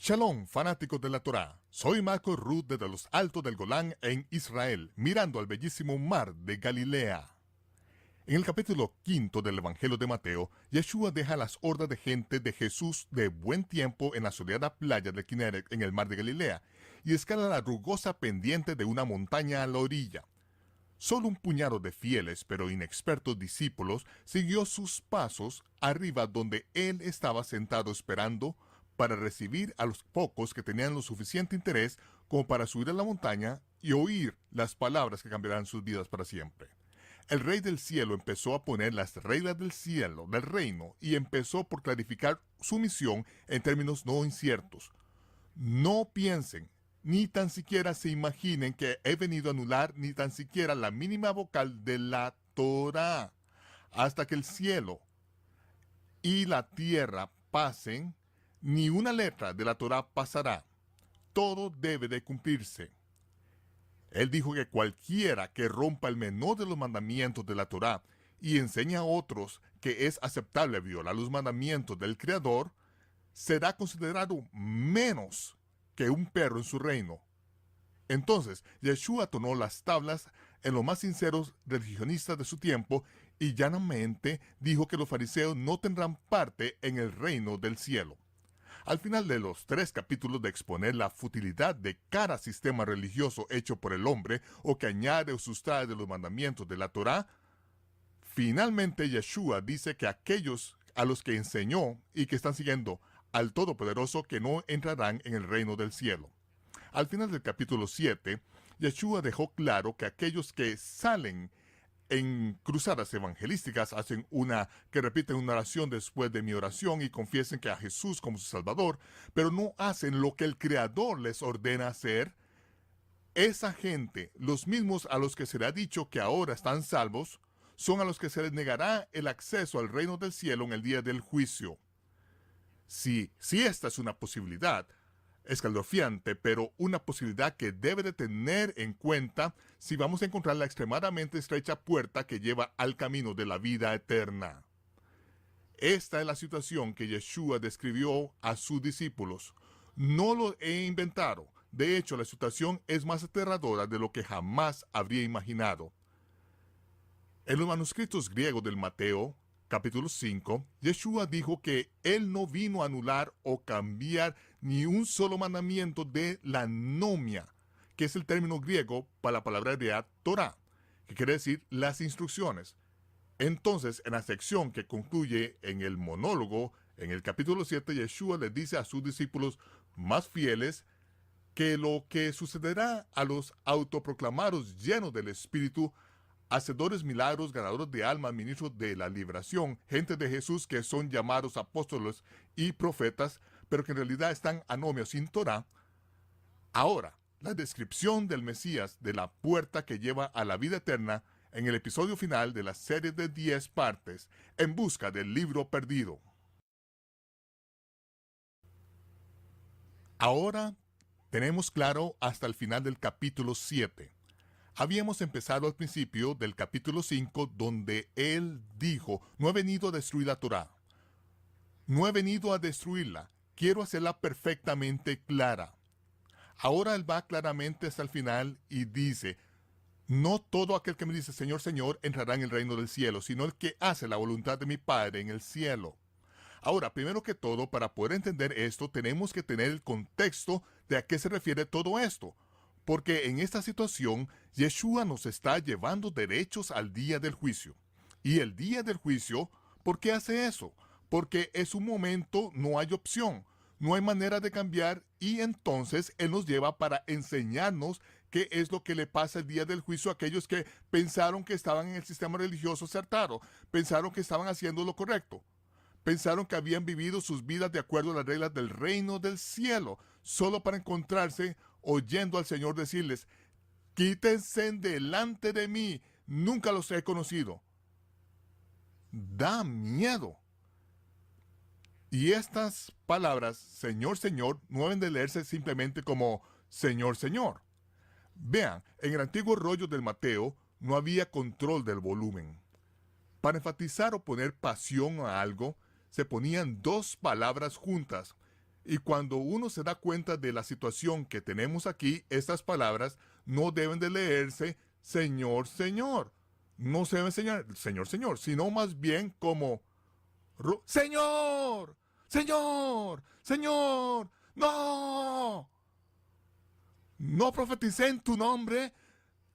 Shalom, fanáticos de la Torá. Soy Marco Ruth desde los altos del Golán en Israel, mirando al bellísimo mar de Galilea. En el capítulo 5 del Evangelio de Mateo, Yeshua deja las hordas de gente de Jesús de buen tiempo en la soleada playa de Kineret en el mar de Galilea y escala la rugosa pendiente de una montaña a la orilla. Solo un puñado de fieles pero inexpertos discípulos siguió sus pasos arriba donde él estaba sentado esperando para recibir a los pocos que tenían lo suficiente interés como para subir a la montaña y oír las palabras que cambiarán sus vidas para siempre. El Rey del Cielo empezó a poner las reglas del cielo, del reino, y empezó por clarificar su misión en términos no inciertos. No piensen, ni tan siquiera se imaginen que he venido a anular ni tan siquiera la mínima vocal de la Torá. Hasta que el cielo y la tierra pasen, ni una letra de la Torá pasará. Todo debe de cumplirse. Él dijo que cualquiera que rompa el menor de los mandamientos de la Torá y enseña a otros que es aceptable violar los mandamientos del Creador, será considerado menos que un perro en su reino. Entonces, Yeshua tomó las tablas en los más sinceros religionistas de su tiempo y llanamente dijo que los fariseos no tendrán parte en el reino del cielo. Al final de los 3 capítulos de exponer la futilidad de cada sistema religioso hecho por el hombre o que añade o sustrae de los mandamientos de la Torá, finalmente Yeshua dice que aquellos a los que enseñó y que están siguiendo al Todopoderoso que no entrarán en el reino del cielo. Al final del capítulo 7, Yeshua dejó claro que aquellos que salen en cruzadas evangelísticas que repiten una oración después de mi oración y confiesen que a Jesús como su Salvador, pero no hacen lo que el Creador les ordena hacer. Esa gente, los mismos a los que se le ha dicho que ahora están salvos, son a los que se les negará el acceso al reino del cielo en el día del juicio. Si esta es una posibilidad escalofriante, pero una posibilidad que debe de tener en cuenta si vamos a encontrar la extremadamente estrecha puerta que lleva al camino de la vida eterna. Esta es la situación que Yeshua describió a sus discípulos. No lo he inventado. De hecho, la situación es más aterradora de lo que jamás habría imaginado. En los manuscritos griegos del Mateo, capítulo 5, Yeshua dijo que él no vino a anular o cambiar ni un solo mandamiento de la nomia, que es el término griego para la palabra hebrea Torah, que quiere decir las instrucciones. Entonces, en la sección que concluye en el monólogo, en el capítulo 7, Yeshua le dice a sus discípulos más fieles que lo que sucederá a los autoproclamados llenos del Espíritu, hacedores milagros, ganadores de almas, ministros de la liberación, gente de Jesús que son llamados apóstoles y profetas, pero que en realidad están anomios sin Torah. Ahora, la descripción del Mesías de la puerta que lleva a la vida eterna en el episodio final de la serie de 10 partes, En busca del libro perdido. Ahora tenemos claro hasta el final del capítulo 7. Habíamos empezado al principio del capítulo 5, donde él dijo, no he venido a destruir la Torá. No he venido a destruirla, quiero hacerla perfectamente clara. Ahora él va claramente hasta el final y dice, no todo aquel que me dice Señor, Señor, entrará en el reino del cielo, sino el que hace la voluntad de mi Padre en el cielo. Ahora, primero que todo, para poder entender esto, tenemos que tener el contexto de a qué se refiere todo esto. Porque en esta situación, Yeshua nos está llevando derechos al día del juicio. Y el día del juicio, ¿por qué hace eso? Porque es un momento, no hay opción, no hay manera de cambiar, y entonces Él nos lleva para enseñarnos qué es lo que le pasa el día del juicio a aquellos que pensaron que estaban en el sistema religioso acertado, pensaron que estaban haciendo lo correcto. Pensaron que habían vivido sus vidas de acuerdo a las reglas del reino del cielo, solo para encontrarse oyendo al Señor decirles, quítense delante de mí, nunca los he conocido. Da miedo. Y estas palabras, Señor, Señor, no deben de leerse simplemente como Señor, Señor. Vean, en el antiguo rollo del Mateo no había control del volumen. Para enfatizar o poner pasión a algo, se ponían 2 palabras juntas. Y cuando uno se da cuenta de la situación que tenemos aquí, estas palabras no deben de leerse Señor, Señor. No se debe enseñar Señor, Señor, sino más bien como Señor, Señor, Señor, no. No profeticé en tu nombre,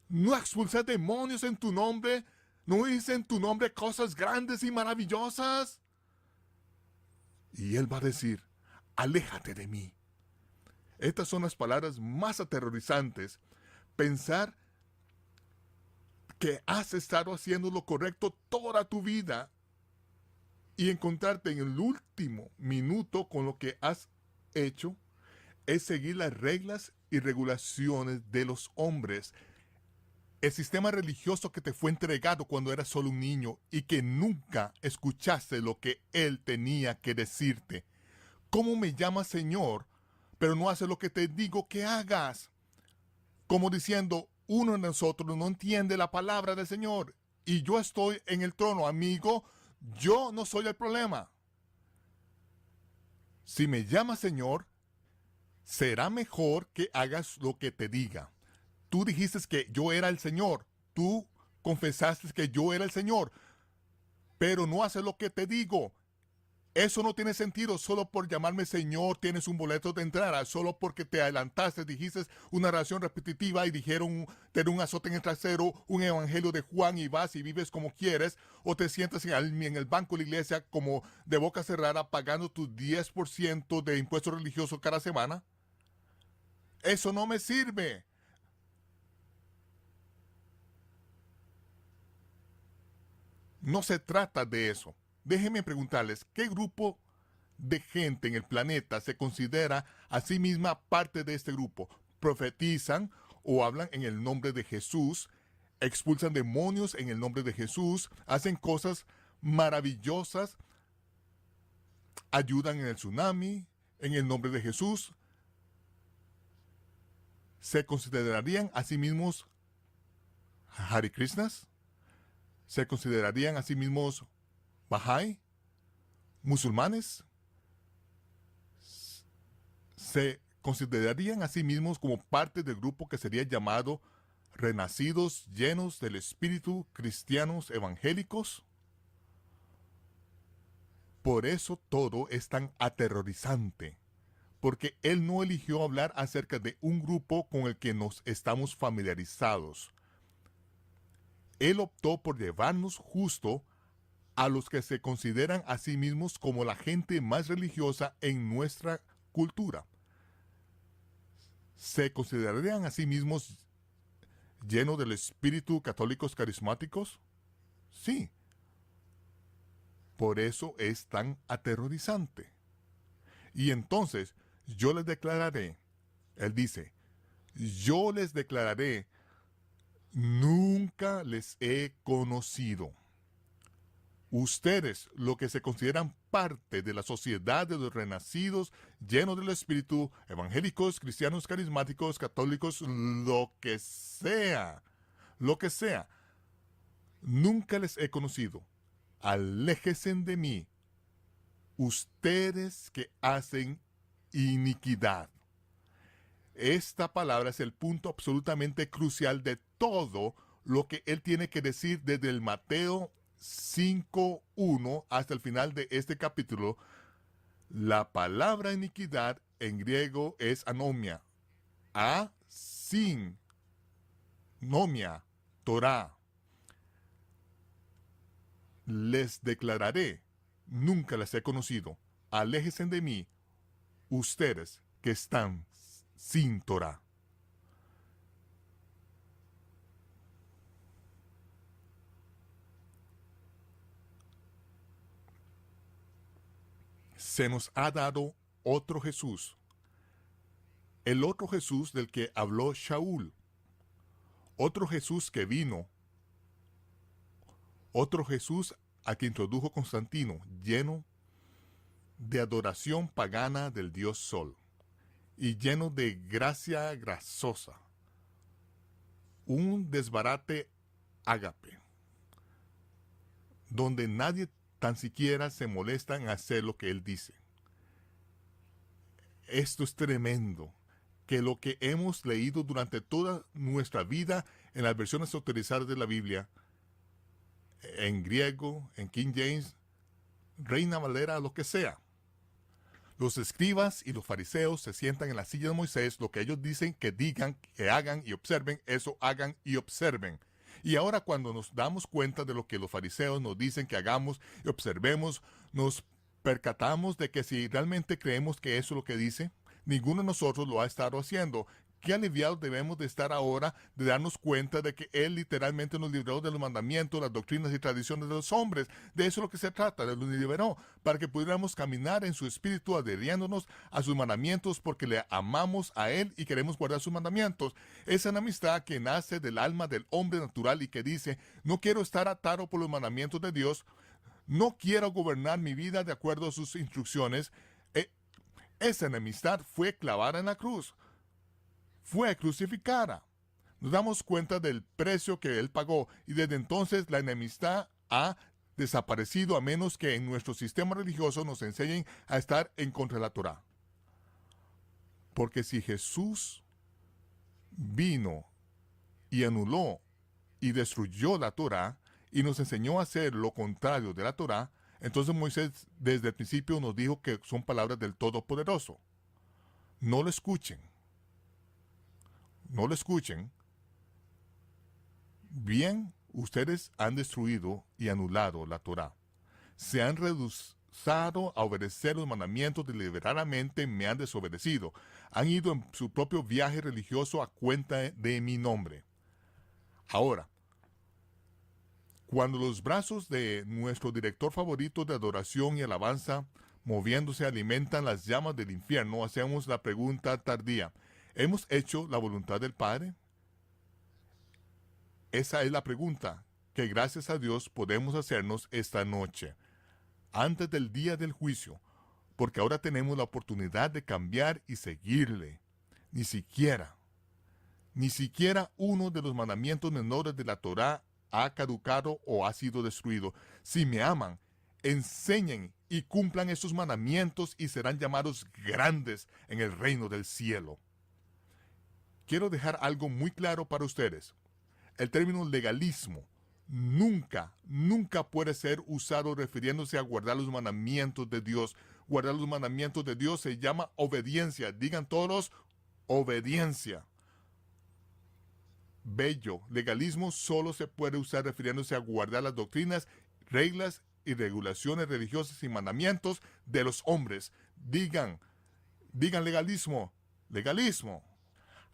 no expulsé demonios en tu nombre, no hice en tu nombre cosas grandes y maravillosas. Y él va a decir, aléjate de mí. Estas son las palabras más aterrorizantes. Pensar que has estado haciendo lo correcto toda tu vida y encontrarte en el último minuto con lo que has hecho es seguir las reglas y regulaciones de los hombres. El sistema religioso que te fue entregado cuando eras solo un niño y que nunca escuchaste lo que él tenía que decirte. ¿Cómo me llamas Señor, pero no haces lo que te digo que hagas? Como diciendo, uno de nosotros no entiende la palabra del Señor y yo estoy en el trono, amigo, yo no soy el problema. Si me llamas Señor, será mejor que hagas lo que te diga. Tú dijiste que yo era el Señor, tú confesaste que yo era el Señor, pero no haces lo que te digo. Eso no tiene sentido. Solo por llamarme Señor tienes un boleto de entrada. Solo porque te adelantaste, dijiste una oración repetitiva y dijeron, te da un azote en el trasero, un evangelio de Juan y vas y vives como quieres. O te sientas en el banco de la iglesia como de boca cerrada pagando tu 10% de impuesto religioso cada semana. Eso no me sirve. No se trata de eso. Déjenme preguntarles, ¿qué grupo de gente en el planeta se considera a sí misma parte de este grupo? Profetizan o hablan en el nombre de Jesús, expulsan demonios en el nombre de Jesús, hacen cosas maravillosas, ayudan en el tsunami en el nombre de Jesús. ¿Se considerarían a sí mismos Hare Krishnas? ¿Se considerarían a sí mismos Bahá'í? ¿Musulmanes? ¿Se considerarían a sí mismos como parte del grupo que sería llamado renacidos llenos del espíritu cristianos evangélicos? Por eso todo es tan aterrorizante, porque él no eligió hablar acerca de un grupo con el que nos estamos familiarizados. Él optó por llevarnos justo a los que se consideran a sí mismos como la gente más religiosa en nuestra cultura. ¿Se considerarían a sí mismos llenos del espíritu católicos carismáticos? Sí. Por eso es tan aterrorizante. Y entonces yo les declararé, él dice, yo les declararé, nunca les he conocido. Ustedes, lo que se consideran parte de la sociedad de los renacidos, llenos del espíritu, evangélicos, cristianos carismáticos, católicos, lo que sea, nunca les he conocido. Aléjense de mí, ustedes que hacen iniquidad. Esta palabra es el punto absolutamente crucial de todo lo que él tiene que decir desde el Mateo 5:1 hasta el final de este capítulo. La palabra iniquidad en griego es anomia. Sin nomia, Torah. Les declararé, nunca les he conocido. Aléjense de mí, ustedes que están sin Torah. Se nos ha dado otro Jesús, el otro Jesús del que habló Shaul, otro Jesús que vino, otro Jesús a que introdujo Constantino, lleno de adoración pagana del dios Sol y lleno de gracia grasosa, un desbarate ágape, donde nadie tan siquiera se molesta en hacer lo que él dice. esto es tremendo, que lo que hemos leído durante toda nuestra vida en las versiones autorizadas de la Biblia, en griego, en King James, Reina Valera, lo que sea. Los escribas y los fariseos se sientan en la silla de Moisés, lo que ellos dicen que digan, que hagan y observen, eso hagan y observen. Y ahora cuando nos damos cuenta de lo que los fariseos nos dicen que hagamos y observemos, nos percatamos de que si realmente creemos que eso es lo que dice, ninguno de nosotros lo ha estado haciendo. Qué aliviados debemos de estar ahora de darnos cuenta de que Él literalmente nos liberó de los mandamientos, las doctrinas y tradiciones de los hombres. De eso es lo que se trata, de nos liberó, para que pudiéramos caminar en su espíritu adheriéndonos a sus mandamientos porque le amamos a Él y queremos guardar sus mandamientos. Esa es una amistad que nace del alma del hombre natural y que dice, no quiero estar atado por los mandamientos de Dios, no quiero gobernar mi vida de acuerdo a sus instrucciones. Esa enemistad fue clavada en la cruz. Fue crucificada. Nos damos cuenta del precio que Él pagó y desde entonces la enemistad ha desaparecido a menos que en nuestro sistema religioso nos enseñen a estar en contra de la Torá. Porque si Jesús vino y anuló y destruyó la Torá y nos enseñó a hacer lo contrario de la Torá, entonces Moisés desde el principio nos dijo que son palabras del Todopoderoso. No lo escuchen. No lo escuchen. Bien, ustedes han destruido y anulado la Torá. Se han rehusado a obedecer los mandamientos, deliberadamente me han desobedecido. Han ido en su propio viaje religioso a cuenta de mi nombre. Ahora, cuando los brazos de nuestro director favorito de adoración y alabanza moviéndose alimentan las llamas del infierno, hacemos la pregunta tardía: ¿hemos hecho la voluntad del Padre? Esa es la pregunta que gracias a Dios podemos hacernos esta noche, antes del día del juicio, porque ahora tenemos la oportunidad de cambiar y seguirle. Ni siquiera uno de los mandamientos menores de la Torá ha caducado o ha sido destruido. Si me aman, enseñen y cumplan estos mandamientos y serán llamados grandes en el reino del cielo. Quiero dejar algo muy claro para ustedes. El término legalismo nunca puede ser usado refiriéndose a guardar los mandamientos de Dios. Guardar los mandamientos de Dios se llama obediencia. Digan todos, obediencia. Bello, legalismo solo se puede usar refiriéndose a guardar las doctrinas, reglas y regulaciones religiosas y mandamientos de los hombres. Digan legalismo.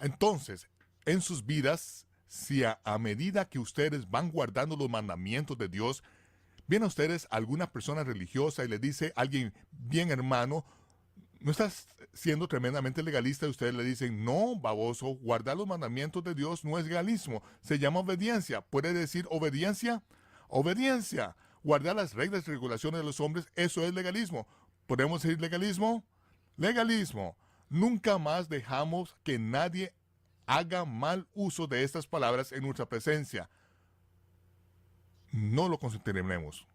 Entonces, en sus vidas, si a medida que ustedes van guardando los mandamientos de Dios, viene a ustedes alguna persona religiosa y le dice a alguien, bien hermano, ¿no estás siendo tremendamente legalista? Y ustedes le dicen, no, baboso, guardar los mandamientos de Dios no es legalismo, se llama obediencia. ¿Puede decir obediencia? Obediencia. Guardar las reglas y regulaciones de los hombres, eso es legalismo. ¿Podemos decir legalismo? Legalismo. Nunca más dejamos que nadie haga mal uso de estas palabras en nuestra presencia. No lo consentiremos.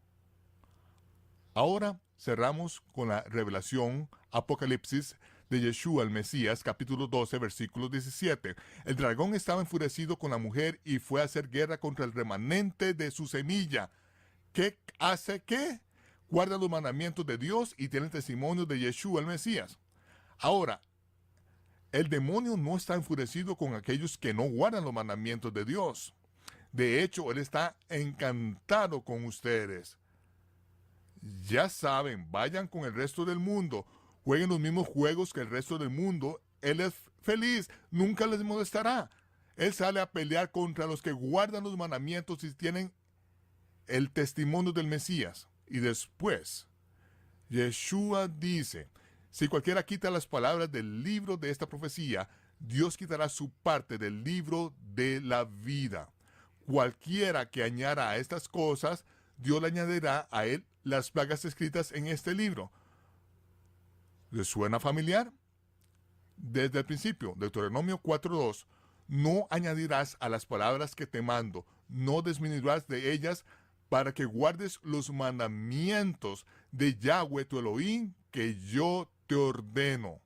Ahora cerramos con la revelación, Apocalipsis, de Yeshua el Mesías, capítulo 12, versículo 17. El dragón estaba enfurecido con la mujer y fue a hacer guerra contra el remanente de su semilla. ¿Qué hace qué? Guarda los mandamientos de Dios y tiene el testimonio de Yeshua el Mesías. Ahora, el demonio no está enfurecido con aquellos que no guardan los mandamientos de Dios. De hecho, él está encantado con ustedes. Ya saben, vayan con el resto del mundo, jueguen los mismos juegos que el resto del mundo. Él es feliz, nunca les molestará. Él sale a pelear contra los que guardan los mandamientos y tienen el testimonio del Mesías. Y después, Yeshua dice, si cualquiera quita las palabras del libro de esta profecía, Dios quitará su parte del libro de la vida. Cualquiera que añada a estas cosas, Dios le añadirá a él las plagas escritas en este libro. ¿Les suena familiar? Desde el principio, Deuteronomio 4:2, no añadirás a las palabras que te mando, no disminuirás de ellas, para que guardes los mandamientos de Yahweh tu Elohim que yo te ordeno.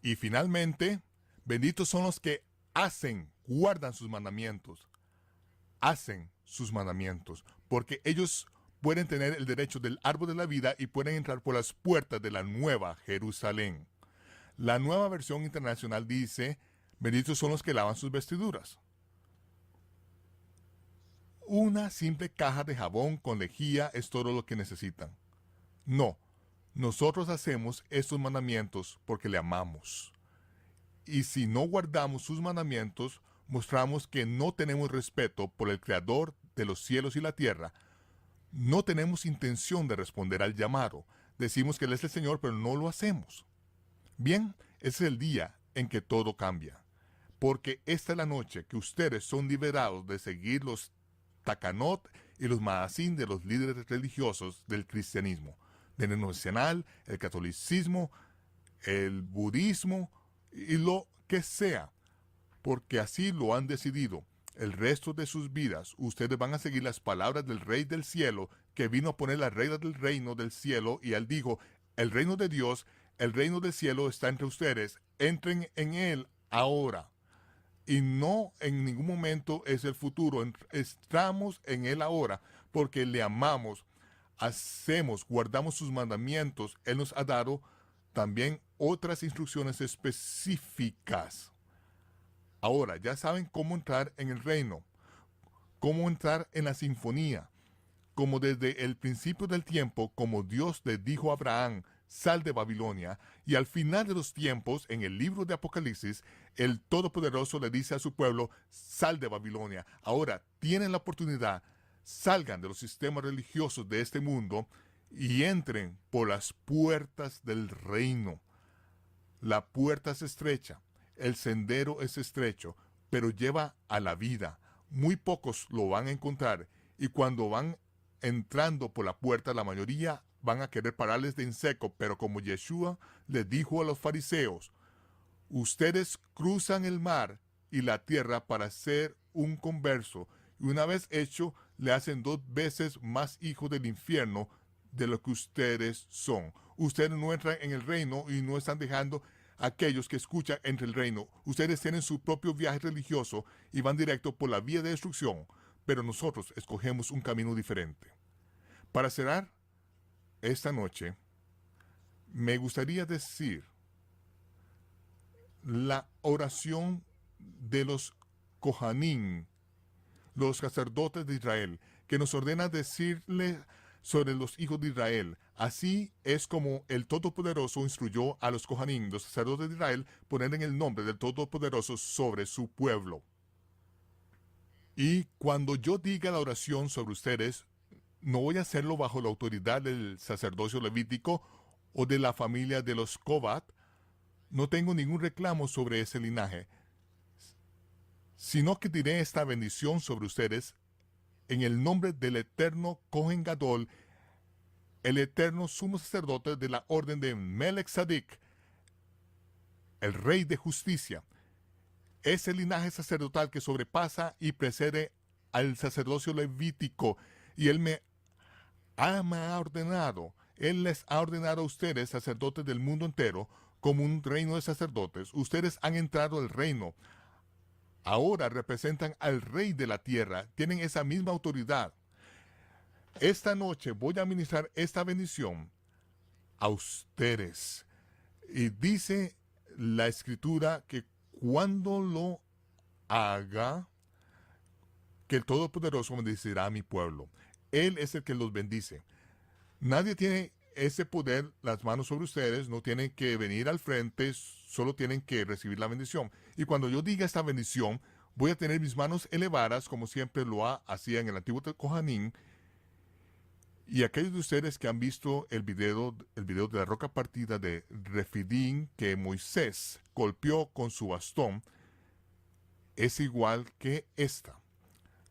Y finalmente, benditos son los que guardan sus mandamientos. Hacen sus mandamientos, porque ellos pueden tener el derecho del árbol de la vida y pueden entrar por las puertas de la nueva Jerusalén. La nueva versión internacional dice, benditos son los que lavan sus vestiduras. Una simple caja de jabón con lejía es todo lo que necesitan. No, nosotros hacemos estos mandamientos porque le amamos. Y si no guardamos sus mandamientos, mostramos que no tenemos respeto por el Creador de los cielos y la tierra. No tenemos intención de responder al llamado. Decimos que Él es el Señor, pero no lo hacemos. Bien, ese es el día en que todo cambia. Porque esta es la noche que ustedes son liberados de seguir los takanot y los maasín de los líderes religiosos del cristianismo, del nacional, el catolicismo, el budismo y lo que sea, porque así lo han decidido. El resto de sus vidas, ustedes van a seguir las palabras del Rey del Cielo, que vino a poner las reglas del reino del cielo, y él dijo, el reino de Dios, el reino del cielo está entre ustedes, entren en él ahora. Y no en ningún momento es el futuro, estamos en él ahora, porque le amamos, guardamos sus mandamientos. Él nos ha dado también otras instrucciones específicas. Ahora, ya saben cómo entrar en el reino, cómo entrar en la sinfonía, como desde el principio del tiempo, como Dios le dijo a Abraham, sal de Babilonia, y al final de los tiempos, en el libro de Apocalipsis, el Todopoderoso le dice a su pueblo, sal de Babilonia. Ahora, tienen la oportunidad, salgan de los sistemas religiosos de este mundo y entren por las puertas del reino. La puerta es estrecha, el sendero es estrecho, pero lleva a la vida. Muy pocos lo van a encontrar, y cuando van entrando por la puerta, la mayoría van a querer pararles de en seco, pero como Yeshua le dijo a los fariseos, ustedes cruzan el mar y la tierra para ser un converso, y una vez hecho, le hacen 2 veces más hijos del infierno de lo que ustedes son. Ustedes no entran en el reino y no están dejando a aquellos que escuchan entre el reino. Ustedes tienen su propio viaje religioso y van directo por la vía de destrucción, pero nosotros escogemos un camino diferente. Para cerrar esta noche, me gustaría decir la oración de los Kohanim, los sacerdotes de Israel, que nos ordena decirle sobre los hijos de Israel. Así es como el Todopoderoso instruyó a los Kohanim, los sacerdotes de Israel, poner en el nombre del Todopoderoso sobre su pueblo. Y cuando yo diga la oración sobre ustedes, no voy a hacerlo bajo la autoridad del sacerdocio levítico o de la familia de los Kobat. No tengo ningún reclamo sobre ese linaje, sino que diré esta bendición sobre ustedes en el nombre del eterno Kohen Gadol, el eterno sumo sacerdote de la orden de Melech Sadik, el rey de justicia. Ese linaje sacerdotal que sobrepasa y precede al sacerdocio levítico, y él me ha ordenado, él les ha ordenado a ustedes, sacerdotes del mundo entero, como un reino de sacerdotes. Ustedes han entrado al reino. Ahora representan al rey de la tierra, tienen esa misma autoridad. Esta noche voy a ministrar esta bendición a ustedes. Y dice la escritura que cuando lo haga, que el Todopoderoso bendecirá a mi pueblo. Él es el que los bendice. Nadie tiene ese poder, las manos sobre ustedes, no tienen que venir al frente, solo tienen que recibir la bendición. Y cuando yo diga esta bendición, voy a tener mis manos elevadas, como siempre lo hacía en el antiguo Kohanim. Y aquellos de ustedes que han visto el video de la roca partida de Refidim que Moisés golpeó con su bastón, es igual que esta.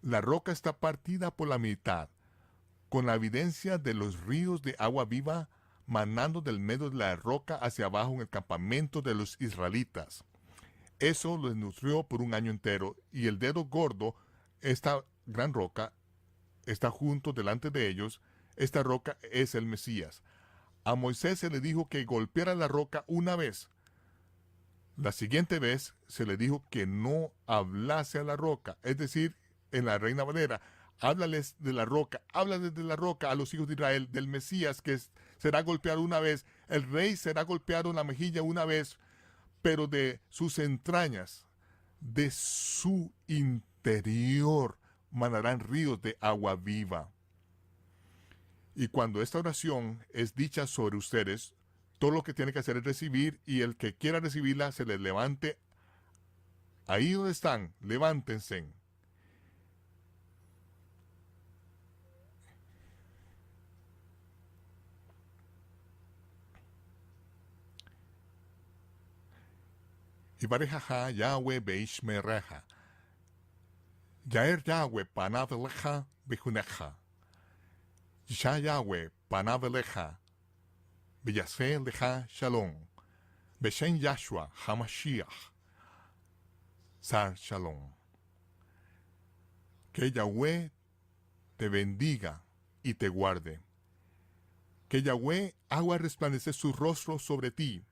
La roca está partida por la mitad, con la evidencia de los ríos de agua viva manando del medio de la roca hacia abajo en el campamento de los israelitas. Eso los nutrió por un año entero, y el dedo gordo, esta gran roca, está junto delante de ellos. Esta roca es el Mesías. A Moisés se le dijo que golpeara la roca una vez, La siguiente vez se le dijo que no hablase a la roca, es decir, en la Reina Valera, háblales de la roca, háblales de la roca a los hijos de Israel, del Mesías que será golpeado una vez, el rey será golpeado en la mejilla una vez, pero de sus entrañas, de su interior, manarán ríos de agua viva. Y cuando esta oración es dicha sobre ustedes, todo lo que tiene que hacer es recibir, y el que quiera recibirla se les levante. Ahí donde están, levántense. Y barejaja Yahweh beishmereja. Yaer Yahweh panaveleja bejuneja. Yisha Yahweh panaveleja. Beyase leja shalom. Beshen Yahshua Hamashiach. Sar shalom. Que Yahweh te bendiga y te guarde. Que Yahweh haga resplandecer su rostro sobre ti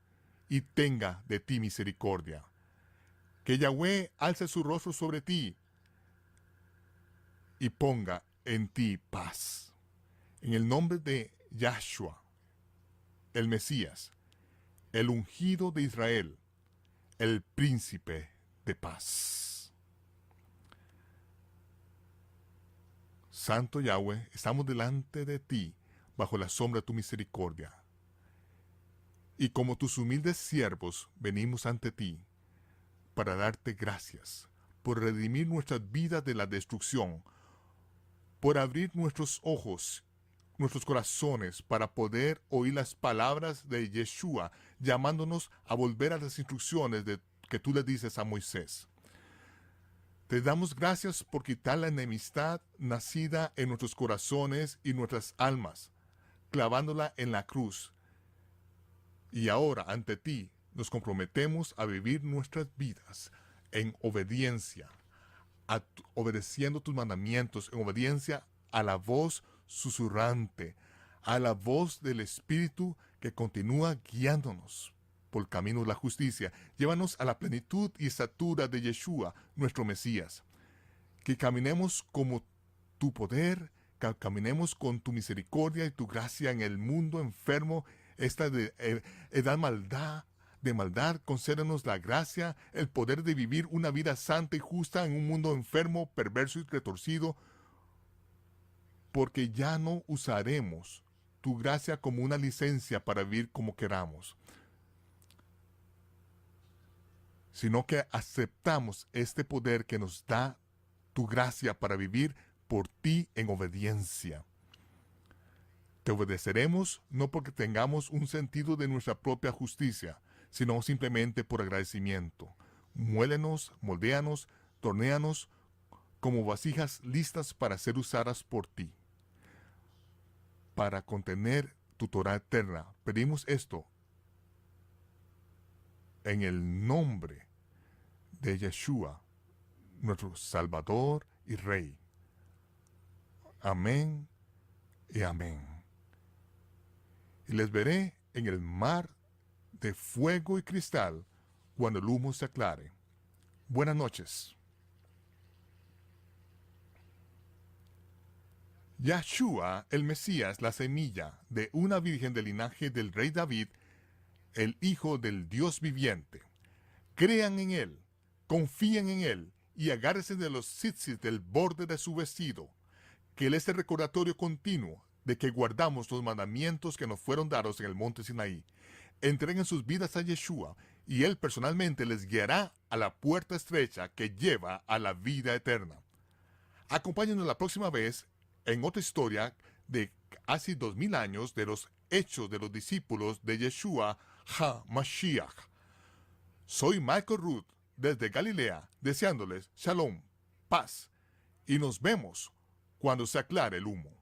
y tenga de ti misericordia. Que Yahweh alce su rostro sobre ti y ponga en ti paz. En el nombre de Yahshua, el Mesías, el ungido de Israel, el príncipe de paz. Santo Yahweh, estamos delante de ti, bajo la sombra de tu misericordia. Y como tus humildes siervos, venimos ante ti, para darte gracias, por redimir nuestras vidas de la destrucción, por abrir nuestros ojos, nuestros corazones, para poder oír las palabras de Yeshua, llamándonos a volver a las instrucciones que tú le dices a Moisés. Te damos gracias por quitar la enemistad nacida en nuestros corazones y nuestras almas, clavándola en la cruz. Y ahora, ante ti, nos comprometemos a vivir nuestras vidas en obediencia, obedeciendo tus mandamientos, en obediencia a la voz susurrante, a la voz del Espíritu que continúa guiándonos por el camino de la justicia. Llévanos a la plenitud y estatura de Yeshua, nuestro Mesías. Que caminemos como tu poder, que caminemos con tu misericordia y tu gracia en el mundo enfermo, esta edad de maldad. Concédenos la gracia, el poder de vivir una vida santa y justa en un mundo enfermo, perverso y retorcido, porque ya no usaremos tu gracia como una licencia para vivir como queramos, sino que aceptamos este poder que nos da tu gracia para vivir por ti en obediencia. Te obedeceremos no porque tengamos un sentido de nuestra propia justicia, sino simplemente por agradecimiento. Muélenos, moldéanos, tornéanos como vasijas listas para ser usadas por ti, para contener tu Torah eterna. Pedimos esto en el nombre de Yeshua, nuestro Salvador y Rey. Amén y amén. Y les veré en el mar de fuego y cristal cuando el humo se aclare. Buenas noches. Yahshua, el Mesías, la semilla de una virgen del linaje del rey David, el hijo del Dios viviente. Crean en él, confíen en él y agárrense de los tzitzit del borde de su vestido, que él es el recordatorio continuo de que guardamos los mandamientos que nos fueron dados en el monte Sinaí. Entreguen sus vidas a Yeshua y él personalmente les guiará a la puerta estrecha que lleva a la vida eterna. Acompáñenos la próxima vez en otra historia de hace 2000 años de los hechos de los discípulos de Yeshua HaMashiach. Soy Michael Root desde Galilea, deseándoles shalom, paz, y nos vemos cuando se aclare el humo.